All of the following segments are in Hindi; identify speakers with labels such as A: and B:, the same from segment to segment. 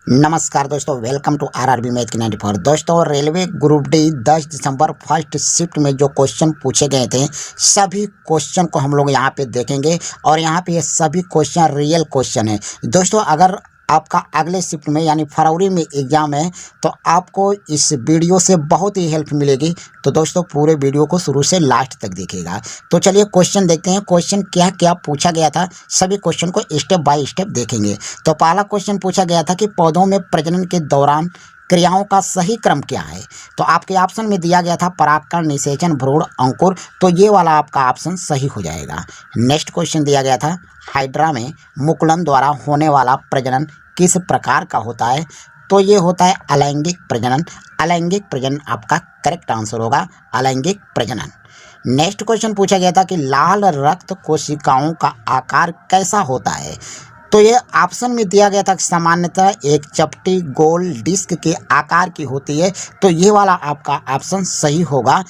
A: नमस्कार दोस्तों, वेलकम टू आरआरबी मैथ की 94। दोस्तों, रेलवे ग्रुप डी 10 दिसंबर फर्स्ट शिफ्ट में जो क्वेश्चन पूछे गए थे, सभी क्वेश्चन को हम लोग यहाँ पे देखेंगे और यहाँ पे ये सभी क्वेश्चन रियल क्वेश्चन है। दोस्तों, अगर आपका अगले शिफ्ट में यानी फरवरी में एग्ज़ाम है तो आपको इस वीडियो से बहुत ही हेल्प मिलेगी। तो दोस्तों, पूरे वीडियो को शुरू से लास्ट तक देखिएगा। तो चलिए क्वेश्चन देखते हैं, क्वेश्चन क्या क्या पूछा गया था, सभी क्वेश्चन को स्टेप बाय स्टेप देखेंगे। तो पहला क्वेश्चन पूछा गया था कि पौधों में प्रजनन के दौरान क्रियाओं का सही क्रम क्या है। तो आपके ऑप्शन में दिया गया था परागकण, निषेचन, भ्रूण, अंकुर। तो ये वाला आपका ऑप्शन सही हो जाएगा। नेक्स्ट क्वेश्चन दिया गया था हाइड्रा में मुकुलन द्वारा होने वाला प्रजनन किस प्रकार का होता है। तो ये होता है अलैंगिक प्रजनन। अलैंगिक प्रजनन आपका करेक्ट आंसर होगा, अलैंगिक प्रजनन। नेक्स्ट क्वेश्चन पूछा गया था कि लाल रक्त कोशिकाओं का आकार कैसा होता है। तो ये ऑप्शन में दिया गया था कि सामान्यतः एक चपटी गोल डिस्क के आकार की होती है। तो ये वाला आपका ऑप्शन सही होगा,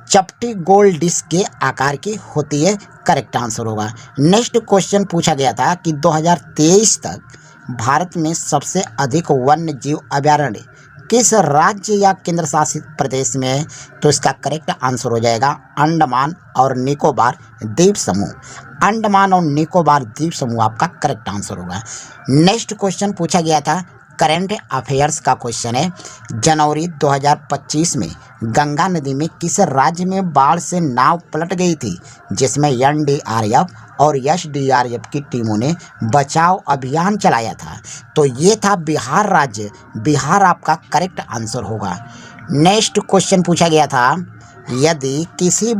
A: चपटी गोल डिस्क के आकार की होती है, करेक्ट आंसर होगा। नेक्स्ट क्वेश्चन पूछा गया था कि 2023 तक भारत में सबसे अधिक वन्य जीव अभयारण्य किस राज्य या केंद्र शासित प्रदेश में है। तो इसका करेक्ट आंसर हो जाएगा अंडमान और निकोबार द्वीप समूह। अंडमान और निकोबार द्वीप समूह आपका करेक्ट आंसर होगा। नेक्स्ट क्वेश्चन पूछा गया था करंट अफेयर्स का क्वेश्चन है, जनवरी 2025 में गंगा नदी में किस राज्य में बाढ़ से नाव पलट गई थी, जिसमें एनडीआरएफ और एसडीआरएफ की टीमों ने बचाव अभियान चलाया था। तो ये था बिहार राज्य, बिहार आपका करेक्ट आंसर होगा। नेक्स्ट क्वेश्चन पूछा गया था यदि किसी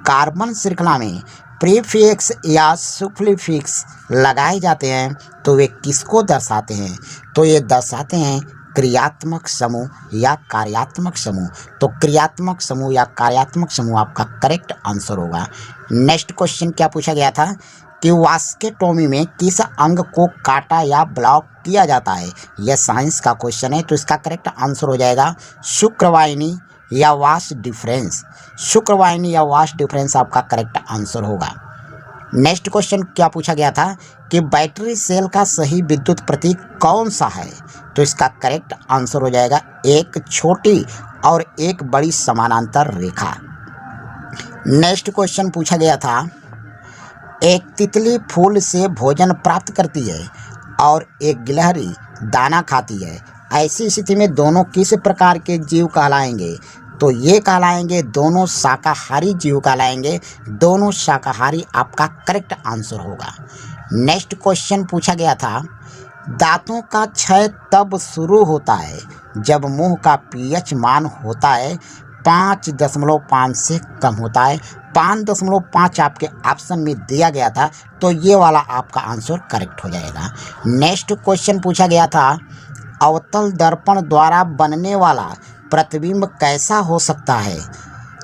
A: कार्बन श्रृंखला में प्रीफिक्स या सुफिक्स लगाए जाते हैं तो वे किसको दर्शाते हैं। तो ये दर्शाते हैं क्रियात्मक समूह या कार्यात्मक समूह। तो क्रियात्मक समूह या कार्यात्मक समूह आपका करेक्ट आंसर होगा। नेक्स्ट क्वेश्चन क्या पूछा गया था कि वास्केटोमी में किस अंग को काटा या ब्लॉक किया जाता है। यह साइंस का क्वेश्चन है, तो इसका करेक्ट आंसर हो जाएगा शुक्रवाहिनी या वास डिफरेंस। शुक्रवाहिनी या वास डिफरेंस आपका करेक्ट आंसर होगा। नेक्स्ट क्वेश्चन क्या पूछा गया था कि बैटरी सेल का सही विद्युत प्रतीक कौन सा है। तो इसका करेक्ट आंसर हो जाएगा एक छोटी और एक बड़ी समानांतर रेखा। नेक्स्ट क्वेश्चन पूछा गया था एक तितली फूल से भोजन प्राप्त करती है और एक गिलहरी दाना खाती है। ऐसी स्थिति में दोनों किस प्रकार के जीव कहलाएंगे। तो ये कहलाएंगे दोनों शाकाहारी जीव कहलाएंगे, दोनों शाकाहारी आपका करेक्ट आंसर होगा। नेक्स्ट क्वेश्चन पूछा गया था दांतों का क्षय तब शुरू होता है जब मुंह का पीएच मान होता है 5.5 से कम होता है। 5.5 आपके ऑप्शन में दिया गया था, तो ये वाला आपका आंसर करेक्ट हो जाएगा। नेक्स्ट क्वेश्चन पूछा गया था अवतल दर्पण द्वारा बनने वाला प्रतिबिंब कैसा हो सकता है।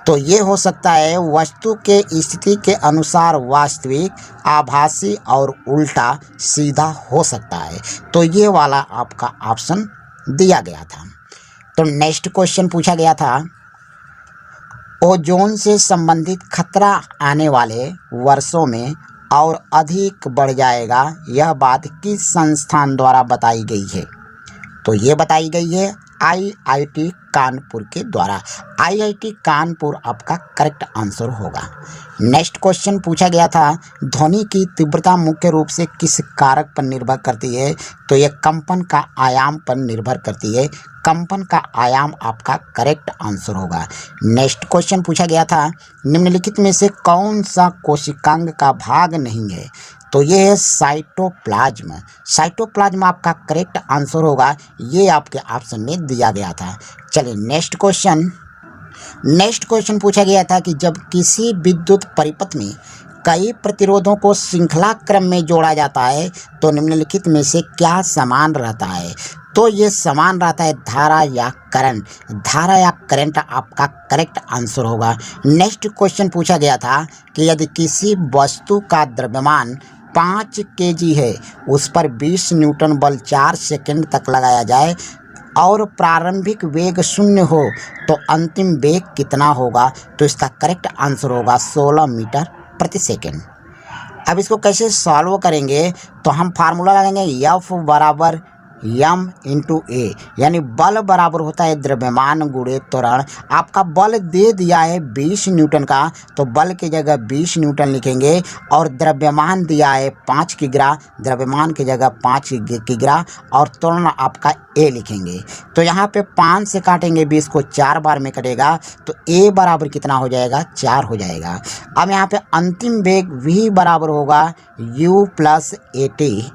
A: तो ये हो सकता है वस्तु के स्थिति के अनुसार वास्तविक, आभासी और उल्टा सीधा हो सकता है। तो ये वाला आपका ऑप्शन दिया गया था। तो नेक्स्ट क्वेश्चन पूछा गया था ओजोन से संबंधित खतरा आने वाले वर्षों में और अधिक बढ़ जाएगा, यह बात किस संस्थान द्वारा बताई गई है। तो ये बताई गई है आईआईटी कानपुर के द्वारा। आईआईटी कानपुर आपका करेक्ट आंसर होगा। नेक्स्ट क्वेश्चन पूछा गया था ध्वनि की तीव्रता मुख्य रूप से किस कारक पर निर्भर करती है। तो ये कंपन का आयाम पर निर्भर करती है, कंपन का आयाम आपका करेक्ट आंसर होगा। नेक्स्ट क्वेश्चन पूछा गया था निम्नलिखित में से कौन सा कोशिकांग का भाग नहीं है। तो ये है साइटोप्लाज्म। साइटोप्लाज्म आपका करेक्ट आंसर होगा, ये आपके ऑप्शन में दिया गया था। चलिए नेक्स्ट क्वेश्चन पूछा गया था कि जब किसी विद्युत परिपथ में कई प्रतिरोधों को श्रृंखला क्रम में जोड़ा जाता है तो निम्नलिखित में से क्या समान रहता है। तो ये समान रहता है धारा या करंट। धारा या करंट आपका करेक्ट आंसर होगा। नेक्स्ट क्वेश्चन पूछा गया था कि यदि किसी वस्तु का द्रव्यमान 5 kg है, उस पर 20 न्यूटन बल 4 सेकंड तक लगाया जाए और प्रारंभिक वेग 0 हो तो अंतिम वेग कितना होगा। तो इसका करेक्ट आंसर होगा 16 मीटर प्रति सेकंड। अब इसको कैसे सॉल्व करेंगे, तो हम फार्मूला लगाएंगे F बराबर m इंटू ए, यानी बल बराबर होता है द्रव्यमान गुणे त्वरण। आपका बल दे दिया है 20 न्यूटन का, तो बल की जगह 20 न्यूटन लिखेंगे, और द्रव्यमान दिया है 5 किग्रा, द्रव्यमान की जगह 5 किग्रा, और त्वरण आपका ए लिखेंगे। तो यहाँ पे 5 से काटेंगे 20 को, 4 बार में कटेगा, तो ए बराबर कितना हो जाएगा, 4 हो जाएगा। अब यहाँ पे अंतिम वेग v बराबर होगा u प्लस ए टी।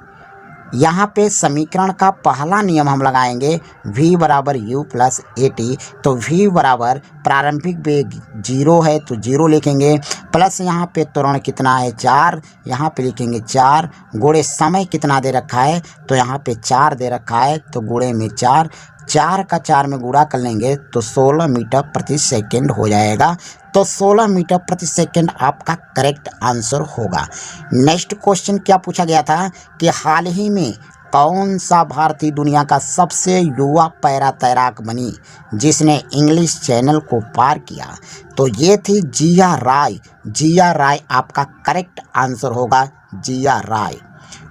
A: यहाँ पे समीकरण का पहला नियम हम लगाएंगे, v बराबर u प्लस ए टी। तो v बराबर प्रारंभिक वेग 0 है तो 0 लिखेंगे, प्लस यहाँ पे त्वरण कितना है 4, यहाँ पे लिखेंगे 4, गुणे समय कितना दे रखा है, तो यहाँ पे 4 दे रखा है, तो गुणे में 4, 4 का 4 में गुणा कर लेंगे तो 16 मीटर प्रति सेकेंड हो जाएगा। तो 16 मीटर प्रति सेकेंड आपका करेक्ट आंसर होगा। नेक्स्ट क्वेश्चन क्या पूछा गया था कि हाल ही में कौन सा भारतीय दुनिया का सबसे युवा पैरा तैराक बनी जिसने इंग्लिश चैनल को पार किया? तो ये थी जिया राय। जिया राय आपका करेक्ट आंसर होगा, जिया राय।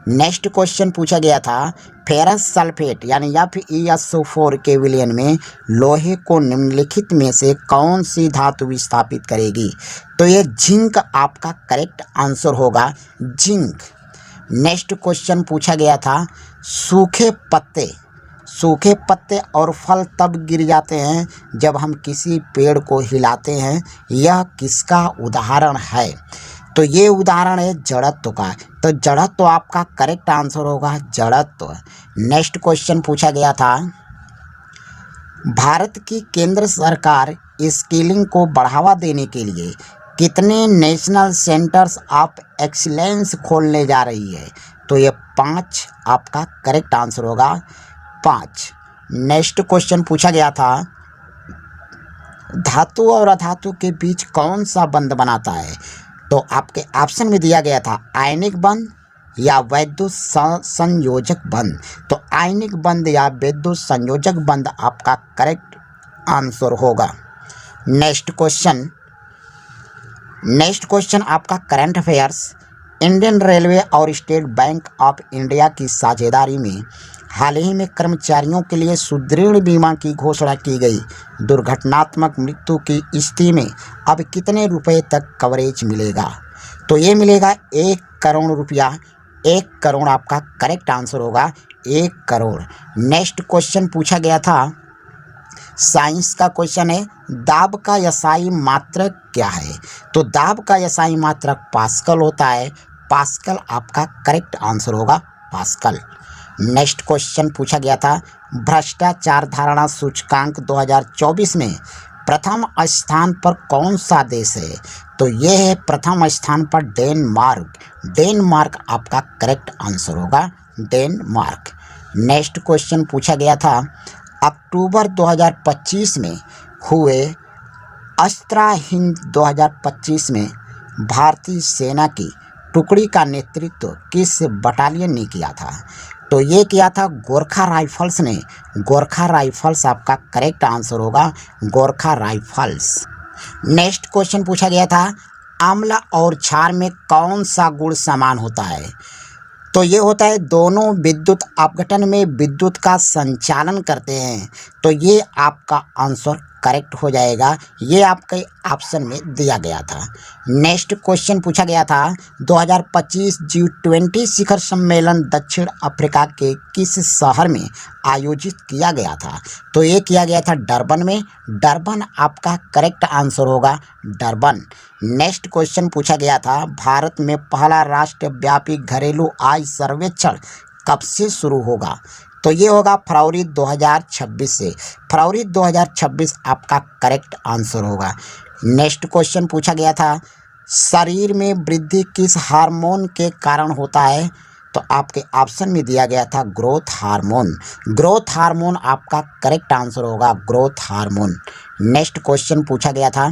A: नेक्स्ट क्वेश्चन पूछा गया था फेरस सल्फेट यानी FeSO4 के विलयन में लोहे को निम्नलिखित में से कौन सी धातु विस्थापित करेगी? तो ये जिंक आपका करेक्ट आंसर होगा, जिंक। नेक्स्ट क्वेश्चन पूछा गया था सूखे पत्ते और फल तब गिर जाते हैं जब हम किसी पेड़ को हिलाते हैं, यह किसका उदाहरण है? तो ये उदाहरण है जड़त्व का। तो जड़त्व आपका करेक्ट आंसर होगा, जड़त्व। नेक्स्ट क्वेश्चन पूछा गया था भारत की केंद्र सरकार स्किलिंग को बढ़ावा देने के लिए कितने नेशनल सेंटर्स ऑफ एक्सीलेंस खोलने जा रही है? तो ये 5 आपका करेक्ट आंसर होगा, 5। नेक्स्ट क्वेश्चन पूछा गया था धातु और अधातु के बीच कौन सा बंध बनाता है? तो आपके ऑप्शन में दिया गया था आयनिक बंध या वैद्युत संयोजक बंध। तो आयनिक बंध या वैद्युत संयोजक बंध आपका करेक्ट आंसर होगा। नेक्स्ट क्वेश्चन आपका करंट अफेयर्स। इंडियन रेलवे और स्टेट बैंक ऑफ इंडिया की साझेदारी में हाल ही में कर्मचारियों के लिए सुदृढ़ बीमा की घोषणा की गई। दुर्घटनात्मक मृत्यु की स्थिति में अब कितने रुपए तक कवरेज मिलेगा? तो ये मिलेगा 1 करोड़ रुपया। 1 करोड़ आपका करेक्ट आंसर होगा, 1 करोड़। नेक्स्ट क्वेश्चन पूछा गया था साइंस का क्वेश्चन है दाब का एसआई मात्रक क्या है? तो दाब का एसआई मात्रक पास्कल होता है, पास्कल आपका करेक्ट आंसर होगा, पास्कल। नेक्स्ट क्वेश्चन पूछा गया था भ्रष्टाचार धारणा सूचकांक 2024 में प्रथम स्थान पर कौन सा देश है? तो ये है प्रथम स्थान पर डेनमार्क। डेनमार्क आपका करेक्ट आंसर होगा, डेनमार्क। नेक्स्ट क्वेश्चन पूछा गया था अक्टूबर 2025 में हुए अस्त्रा हिंद 2025 में भारतीय सेना की टुकड़ी का नेतृत्व किस बटालियन ने किया था? तो ये किया था गोरखा राइफल्स ने। गोरखा राइफल्स आपका करेक्ट आंसर होगा, गोरखा राइफल्स। नेक्स्ट क्वेश्चन पूछा गया था आंवला और क्षार में कौन सा गुण समान होता है? तो ये होता है दोनों विद्युत अपघटन में विद्युत का संचालन करते हैं। तो ये आपका आंसर करेक्ट हो जाएगा, ये आपके ऑप्शन में दिया गया था। नेक्स्ट क्वेश्चन पूछा गया था 2025 G20 शिखर सम्मेलन दक्षिण अफ्रीका के किस शहर में आयोजित किया गया था? तो ये किया गया था डरबन में। डरबन आपका करेक्ट आंसर होगा, डरबन। नेक्स्ट क्वेश्चन पूछा गया था भारत में पहला राष्ट्रव्यापी घरेलू आय सर्वेक्षण कब से शुरू होगा? तो ये होगा फरवरी 2026 से। फरवरी 2026 आपका करेक्ट आंसर होगा। नेक्स्ट क्वेश्चन पूछा गया था शरीर में वृद्धि किस हार्मोन के कारण होता है? तो आपके ऑप्शन में दिया गया था ग्रोथ हार्मोन। ग्रोथ हार्मोन आपका करेक्ट आंसर होगा, ग्रोथ हार्मोन। नेक्स्ट क्वेश्चन पूछा गया था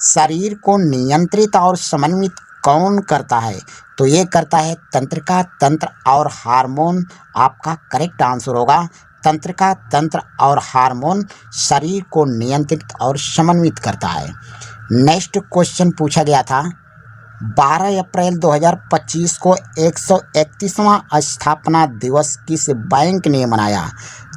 A: शरीर को नियंत्रित और समन्वित कौन करता है? तो ये करता है तंत्रिका तंत्र और हार्मोन आपका करेक्ट आंसर होगा। तंत्रिका तंत्र और हार्मोन शरीर को नियंत्रित और समन्वित करता है। नेक्स्ट क्वेश्चन पूछा गया था 12 अप्रैल 2025 को 131वां स्थापना दिवस किस बैंक ने मनाया?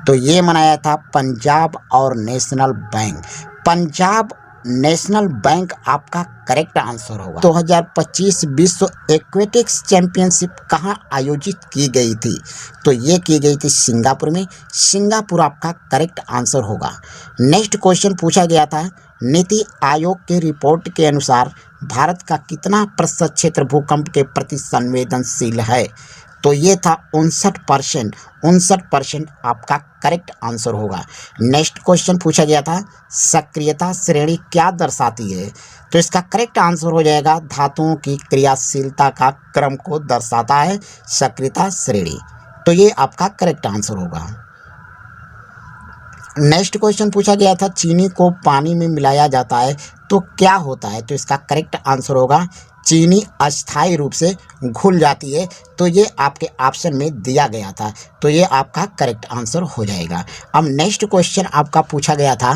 A: तो ये मनाया था पंजाब और national bank. Punjab national bank आपका करेक्ट आंसर होगा। 2025 विश्व एक्वेटिक्स चैंपियनशिप कहाँ आयोजित की गई थी? तो ये की गई थी सिंगापुर में। सिंगापुर आपका करेक्ट आंसर होगा। नेक्स्ट क्वेश्चन पूछा गया था, नीति आयोग के रिपोर्ट के अनुसार भारत का कितना प्रतिशत क्षेत्र भूकंप के प्रति संवेदनशील है? तो ये था 59%। 59% आपका करेक्ट आंसर होगा। नेक्स्ट क्वेश्चन पूछा गया था, सक्रियता श्रेणी क्या दर्शाती है? तो इसका करेक्ट आंसर हो जाएगा धातुओं की क्रियाशीलता का क्रम को दर्शाता है सक्रियता श्रेणी। तो ये आपका करेक्ट आंसर होगा। नेक्स्ट क्वेश्चन पूछा गया था, चीनी को पानी में मिलाया जाता है तो क्या होता है? तो इसका करेक्ट आंसर होगा चीनी अस्थायी रूप से घुल जाती है। तो ये आपके ऑप्शन में दिया गया था, तो ये आपका करेक्ट आंसर हो जाएगा। अब नेक्स्ट क्वेश्चन आपका पूछा गया था,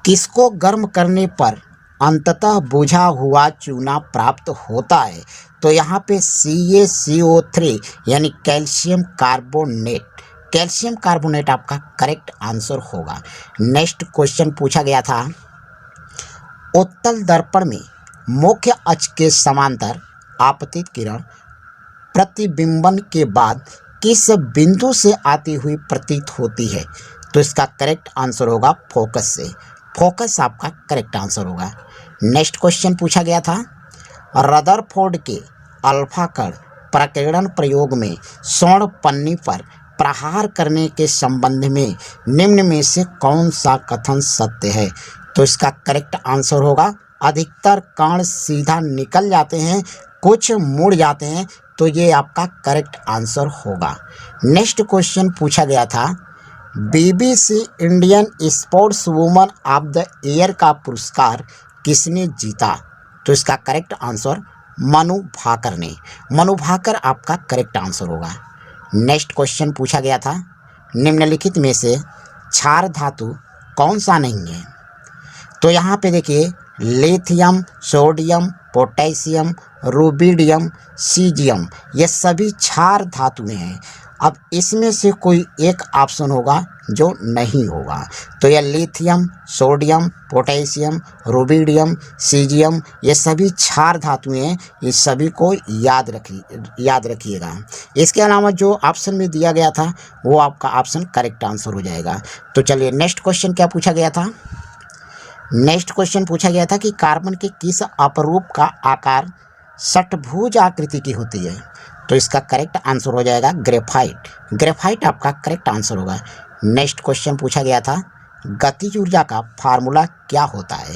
A: किसको गर्म करने पर अंततः बुझा हुआ चूना प्राप्त होता है? तो यहाँ पे CaCO3 यानी कैल्शियम कार्बोनेट। कैल्शियम कार्बोनेट आपका करेक्ट आंसर होगा। नेक्स्ट क्वेश्चन पूछा गया था, उत्तल दर्पण में मुख्य अक्ष के समांतर आपतित किरण प्रतिबिंबन के बाद किस बिंदु से आती हुई प्रतीत होती है? तो इसका करेक्ट आंसर होगा फोकस से। फोकस आपका करेक्ट आंसर होगा। नेक्स्ट क्वेश्चन पूछा गया था, रदरफोर्ड के अल्फा कण प्रकीर्णन प्रयोग में स्वर्ण पन्नी पर प्रहार करने के संबंध में निम्न में से कौन सा कथन सत्य है? तो इसका करेक्ट आंसर होगा, अधिकतर कण सीधा निकल जाते हैं, कुछ मुड़ जाते हैं। तो ये आपका करेक्ट आंसर होगा। नेक्स्ट क्वेश्चन पूछा गया था, BBC Indian sports woman of the year का पुरस्कार किसने जीता? तो इसका करेक्ट आंसर मनु भाकर ने। मनु भाकर आपका करेक्ट आंसर होगा। नेक्स्ट क्वेश्चन पूछा गया था, निम्नलिखित में से क्षार धातु कौन सा नहीं है? तो यहाँ पे देखिए, lithium, sodium, potassium, rubidium, caesium, ये सभी क्षार धातुएं हैं। अब इसमें से कोई एक ऑप्शन होगा जो नहीं होगा। तो ये lithium, sodium, potassium, rubidium, caesium, ये सभी क्षार धातुएं हैं। इस सभी को याद रखिएगा। इसके अलावा जो ऑप्शन में दिया गया था वो आपका ऑप्शन करेक्ट आंसर हो जाएगा। तो चलिए नेक्स्ट क्वेश्चन क्या पूछा गया था? नेक्स्ट क्वेश्चन पूछा गया था कि कार्बन के किस अपरूप का आकार षटभुज आकृति की होती है? तो इसका करेक्ट आंसर हो जाएगा ग्रेफाइट। ग्रेफाइट आपका करेक्ट आंसर होगा। नेक्स्ट क्वेश्चन पूछा गया था, गतिज ऊर्जा का फार्मूला क्या होता है?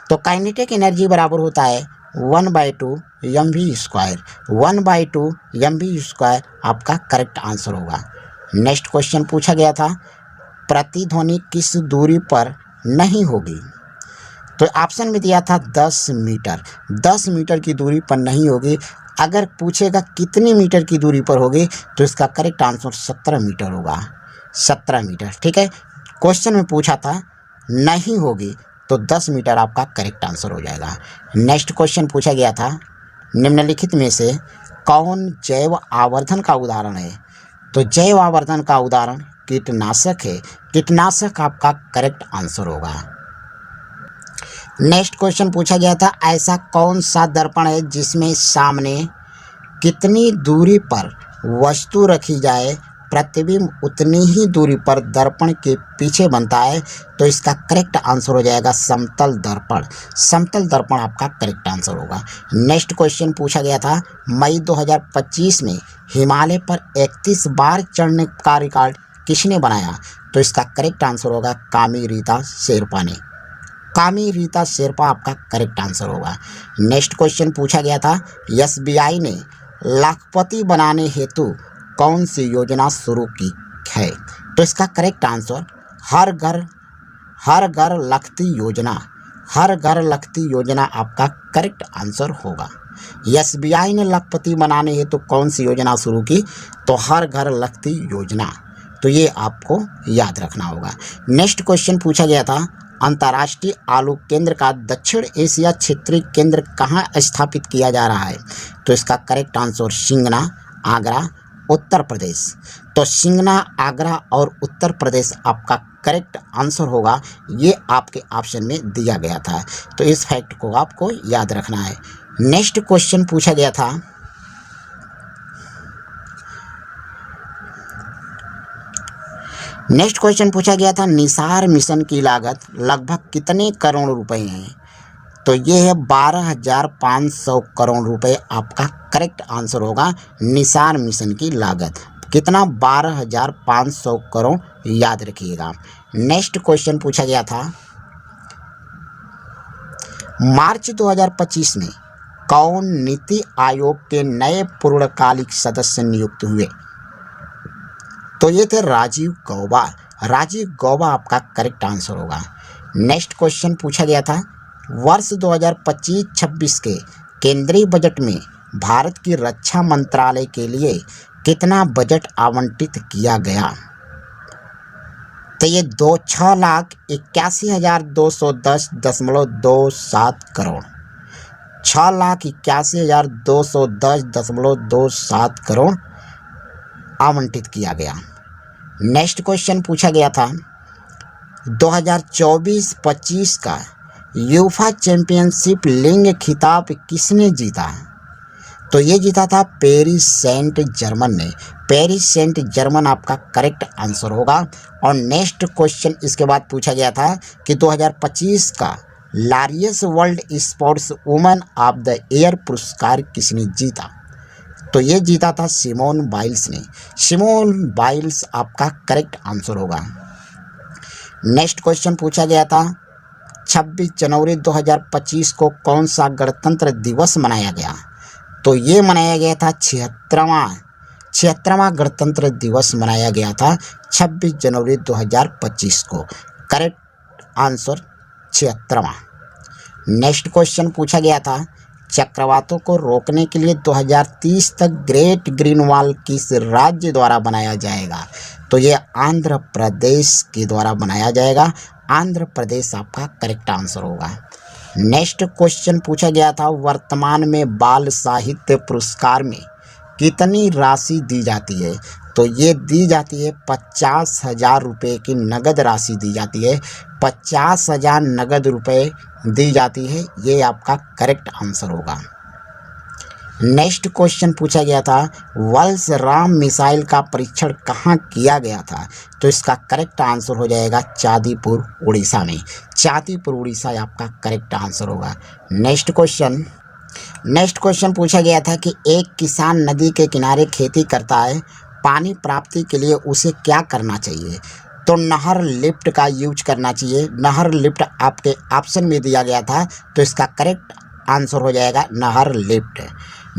A: तो काइनेटिक एनर्जी बराबर होता है 1/2 mv²। 1/2 mv² आपका करेक्ट आंसर होगा। नेक्स्ट क्वेश्चन पूछा गया था, प्रतिध्वनि किस दूरी पर नहीं होगी? तो ऑप्शन में दिया था 10 मीटर। 10 मीटर की दूरी पर नहीं होगी। अगर पूछेगा कितनी मीटर की दूरी पर होगी तो इसका करेक्ट आंसर 17 मीटर होगा। 17 मीटर, ठीक है। क्वेश्चन में पूछा था नहीं होगी तो 10 मीटर आपका करेक्ट आंसर हो जाएगा। नेक्स्ट क्वेश्चन पूछा गया था, निम्नलिखित में से कौन जैव आवर्धन का उदाहरण है? तो जैव आवर्धन का उदाहरण कीटनाशक है। कीटनाशक आपका करेक्ट आंसर होगा। नेक्स्ट क्वेश्चन पूछा गया था, ऐसा कौन सा दर्पण है जिसमें सामने कितनी दूरी पर वस्तु रखी जाए प्रतिबिंब उतनी ही दूरी पर दर्पण के पीछे बनता है? तो इसका करेक्ट आंसर हो जाएगा समतल दर्पण। समतल दर्पण आपका करेक्ट आंसर होगा। नेक्स्ट क्वेश्चन पूछा गया था, मई 2025 में हिमालय पर 31 बार चढ़ने का रिकॉर्ड किसने बनाया? तो इसका करेक्ट आंसर होगा कामी रीता शेरपा ने। कामी रीता शेरपा आपका करेक्ट आंसर होगा। नेक्स्ट क्वेश्चन पूछा गया था, SBI ने लाखपति बनाने हेतु कौन सी योजना शुरू की है? तो इसका करेक्ट आंसर हर घर लखती योजना। हर घर लखती योजना आपका करेक्ट आंसर होगा। SBI ने लाखपति बनाने हेतु कौन सी योजना शुरू की? तो हर घर लखती योजना। तो ये आपको याद रखना होगा। नेक्स्ट क्वेश्चन पूछा गया था, अंतर्राष्ट्रीय आलू केंद्र का दक्षिण एशिया क्षेत्रीय केंद्र कहाँ स्थापित किया जा रहा है? तो इसका करेक्ट आंसर सिंगना, आगरा, उत्तर प्रदेश। तो सिंगना, आगरा और उत्तर प्रदेश आपका करेक्ट आंसर होगा। ये आपके ऑप्शन में दिया गया था, तो इस फैक्ट को आपको याद रखना है। नेक्स्ट क्वेश्चन पूछा गया था, निसार मिशन की लागत लगभग कितने करोड़ रुपए है? तो ये है 12,500 करोड़ रुपए आपका करेक्ट आंसर होगा। निसार मिशन की लागत कितना? 12,500 करोड़, याद रखिएगा। नेक्स्ट क्वेश्चन पूछा गया था, मार्च 2025 में कौन नीति आयोग के नए पूर्णकालिक सदस्य नियुक्त हुए? तो ये थे राजीव गौबा। राजीव गौबा आपका करेक्ट आंसर होगा। नेक्स्ट क्वेश्चन पूछा गया था, वर्ष 2025-26 के केंद्रीय बजट में भारत की रक्षा मंत्रालय के लिए कितना बजट आवंटित किया गया? तो ये 6,81,210.27 करोड़, 6,81,210.27 करोड़ आवंटित किया गया। नेक्स्ट क्वेश्चन पूछा गया था, 2024-25 का यूफा चैंपियनशिप लीग खिताब किसने जीता? तो ये जीता था पेरिस सेंट जर्मन ने। पेरिस सेंट जर्मन आपका करेक्ट आंसर होगा। और नेक्स्ट क्वेश्चन इसके बाद पूछा गया था कि 2025 का Laureus world sports women of the year पुरस्कार किसने जीता? तो ये जीता था सिमोन बाइल्स ने। सिमोन बाइल्स आपका करेक्ट आंसर होगा। नेक्स्ट क्वेश्चन पूछा गया था, 26 जनवरी 2025 को कौन सा गणतंत्र दिवस मनाया गया? तो ये मनाया गया था 76वां गणतंत्र दिवस मनाया गया था 26 जनवरी 2025 को। करेक्ट आंसर 76वां। नेक्स्ट क्वेश्चन पूछा गया था, चक्रवातों को रोकने के लिए 2030 तक ग्रेट ग्रीन वॉल किस राज्य द्वारा बनाया जाएगा? तो ये आंध्र प्रदेश के द्वारा बनाया जाएगा। आंध्र प्रदेश आपका करेक्ट आंसर होगा। नेक्स्ट क्वेश्चन पूछा गया था, वर्तमान में बाल साहित्य पुरस्कार में कितनी राशि दी जाती है? तो ये दी जाती है 50,000 रुपये की नगद राशि दी जाती है। 50,000 नगद रुपये दी जाती है। ये आपका करेक्ट आंसर होगा। नेक्स्ट क्वेश्चन पूछा गया था, वल्स राम मिसाइल का परीक्षण कहाँ किया गया था? तो इसका करेक्ट आंसर हो जाएगा चांदीपुर उड़ीसा में। चांदीपुर उड़ीसा आपका करेक्ट आंसर होगा। नेक्स्ट क्वेश्चन पूछा गया था कि एक किसान नदी के किनारे खेती करता है, पानी प्राप्ति के लिए उसे क्या करना चाहिए? तो नहर लिफ्ट का यूज करना चाहिए। नहर लिफ्ट आपके ऑप्शन में दिया गया था, तो इसका करेक्ट आंसर हो जाएगा नहर लिफ्ट।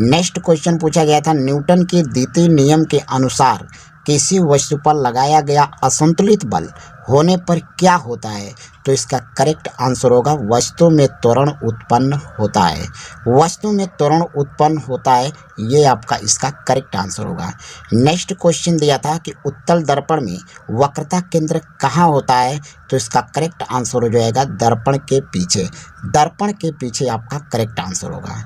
A: नेक्स्ट क्वेश्चन पूछा गया था, न्यूटन के द्वितीय नियम के अनुसार किसी वस्तु पर लगाया गया असंतुलित बल होने पर क्या होता है? तो इसका करेक्ट आंसर होगा वस्तु में त्वरण उत्पन्न होता है। वस्तु में त्वरण उत्पन्न होता है, ये आपका इसका करेक्ट आंसर होगा। नेक्स्ट क्वेश्चन दिया था कि उत्तल दर्पण में वक्रता केंद्र कहाँ होता है? तो इसका करेक्ट आंसर हो जाएगा दर्पण के पीछे। दर्पण के पीछे आपका करेक्ट आंसर होगा।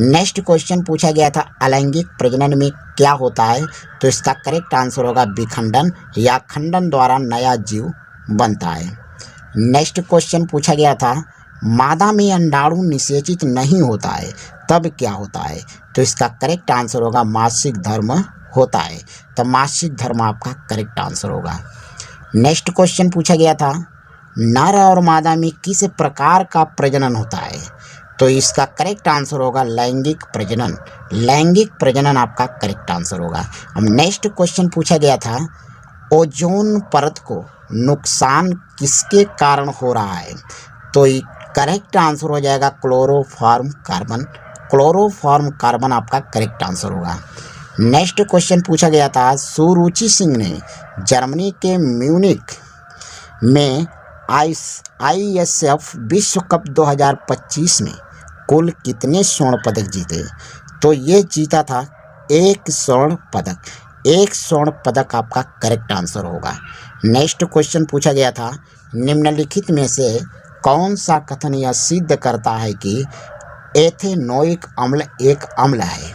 A: नेक्स्ट क्वेश्चन पूछा गया था, अलैंगिक प्रजनन में क्या होता है? तो इसका करेक्ट आंसर होगा विखंडन या खंडन द्वारा नया जीव बनता है। नेक्स्ट क्वेश्चन पूछा गया था, मादा में अंडाणु निषेचित नहीं होता है तब क्या होता है? तो इसका करेक्ट आंसर होगा मासिक धर्म होता है। तो मासिक धर्म आपका करेक्ट आंसर होगा। नेक्स्ट क्वेश्चन पूछा गया था, नर और मादा में किस प्रकार का प्रजनन होता है? तो इसका करेक्ट आंसर होगा लैंगिक प्रजनन। लैंगिक प्रजनन आपका करेक्ट आंसर होगा। अब नेक्स्ट क्वेश्चन पूछा गया था, ओजोन परत को नुकसान किसके कारण हो रहा है? तो करेक्ट आंसर हो जाएगा क्लोरोफॉर्म कार्बन। क्लोरोफॉर्म कार्बन आपका करेक्ट आंसर होगा। नेक्स्ट क्वेश्चन पूछा गया था, सुरुचि सिंह ने जर्मनी के म्यूनिख में ISF विश्व कप 2025 में कुल कितने स्वर्ण पदक जीते? तो ये जीता था 1 स्वर्ण पदक। 1 स्वर्ण पदक आपका करेक्ट आंसर होगा। नेक्स्ट क्वेश्चन पूछा गया था, निम्नलिखित में से कौन सा कथन यह सिद्ध करता है कि एथेनोइक अम्ल एक अम्ल है?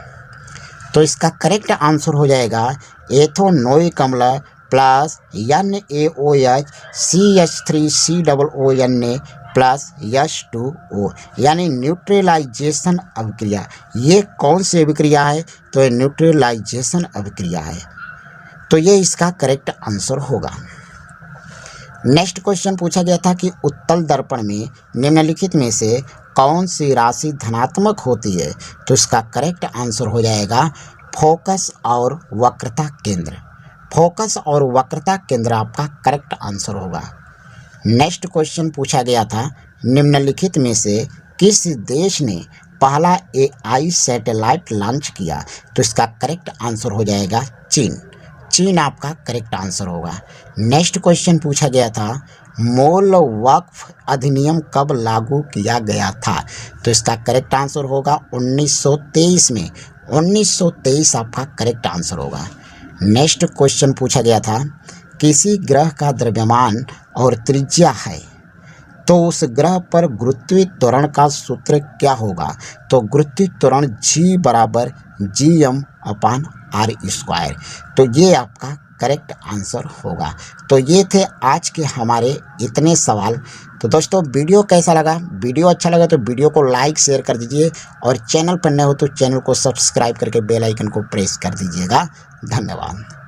A: तो इसका करेक्ट आंसर हो जाएगा एथेनोइक अम्ल plus NaOH CH3COONA plus H2O, यानी न्यूट्रलाइजेशन अभिक्रिया। ये कौन सी अभिक्रिया है? तो ये न्यूट्रलाइजेशन अभिक्रिया है। तो ये इसका करेक्ट आंसर होगा। नेक्स्ट क्वेश्चन पूछा गया था कि उत्तल दर्पण में निम्नलिखित में से कौन सी राशि धनात्मक होती है? तो इसका करेक्ट आंसर हो जाएगा फोकस और वक्रता केंद्र। फोकस और वक्रता केंद्र आपका करेक्ट आंसर होगा। नेक्स्ट क्वेश्चन पूछा गया था निम्नलिखित में से किस देश ने पहला AI सैटेलाइट लॉन्च किया? तो इसका करेक्ट आंसर हो जाएगा चीन। चीन आपका करेक्ट आंसर होगा। नेक्स्ट क्वेश्चन पूछा गया था मूल वक्फ अधिनियम कब लागू किया गया था? तो इसका करेक्ट आंसर होगा 1923 में। 1923 आपका करेक्ट आंसर होगा। नेक्स्ट क्वेश्चन पूछा गया था किसी ग्रह का द्रव्यमान और त्रिज्या है तो उस ग्रह पर गुरुत्वीय त्वरण का सूत्र क्या होगा? तो गुरुत्वीय त्वरण G बराबर Gm/r²। तो ये आपका करेक्ट आंसर होगा। तो ये थे आज के हमारे इतने सवाल। तो दोस्तों वीडियो कैसा लगा? वीडियो अच्छा लगा तो वीडियो को लाइक शेयर कर दीजिए और चैनल पर नए हो तो चैनल को सब्सक्राइब करके बेल आइकन को प्रेस कर दीजिएगा। धन्यवाद।